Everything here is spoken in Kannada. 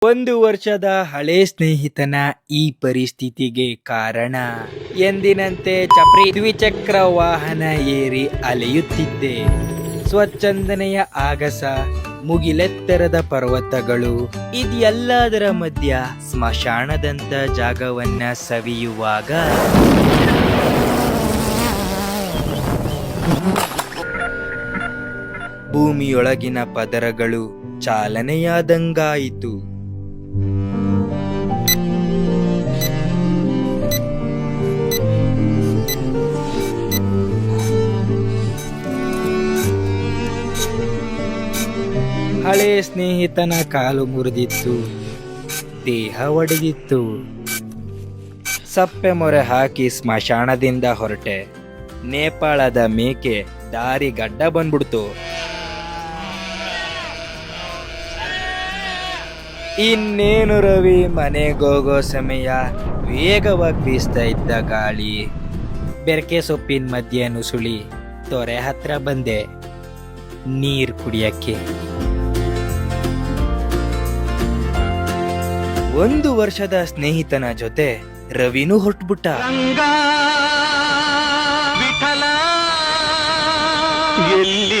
ಒಂದು ವರ್ಷದ ಹಳೆ ಸ್ನೇಹಿತನ ಈ ಪರಿಸ್ಥಿತಿಗೆ ಕಾರಣ ಎಂದಿನಂತೆ ಚಪ್ರಿ ದ್ವಿಚಕ್ರ ವಾಹನ ಏರಿ ಅಲೆಯುತ್ತಿದ್ದೆ. ಸ್ವಚ್ಛಂದನೆಯ ಆಗಸ, ಮುಗಿಲೆತ್ತರದ ಪರ್ವತಗಳು, ಇದೆಲ್ಲದರ ಮಧ್ಯ ಸ್ಮಶಾನದಂತ ಜಾಗವನ್ನ ಸವಿಯುವಾಗ ಭೂಮಿಯೊಳಗಿನ ಪದರಗಳು ಚಾಲನೆಯಾದಂಗಾಯಿತು. ಹಳೆ ಸ್ನೇಹಿತನ ಕಾಲು ಮುರಿದಿತ್ತು, ದೇಹ ಒಡೆದಿತ್ತು. ಸಪ್ಪೆ ಮೊರೆ ಹಾಕಿ ಸ್ಮಶಾನದಿಂದ ಹೊರಟೆ. ನೇಪಾಳದ ಮೇಕೆ ದಾರಿ ಗಡ್ಡ ಬಂದ್ಬಿಡ್ತು. ಇನ್ನೇನು ರವಿ, ಮನೆಗೋಗೋ ಸಮಯ. ವೇಗವಾಗಿ ಬೀಸ್ತಾ ಇದ್ದ ಗಾಳಿ, ಬೆರಕೆ ಸೊಪ್ಪಿನ ಮಧ್ಯೆ ನುಸುಳಿ ತೊರೆ ಹತ್ರ ಬಂದೆ ನೀರ್ ಕುಡಿಯಕ್ಕೆ. ಒಂದು ವರ್ಷದ ಸ್ನೇಹಿತನ ಜೊತೆ ರವಿನೂ ಹೊರಟ್ಬಿಟ್ಟ. ಎಲ್ಲಿ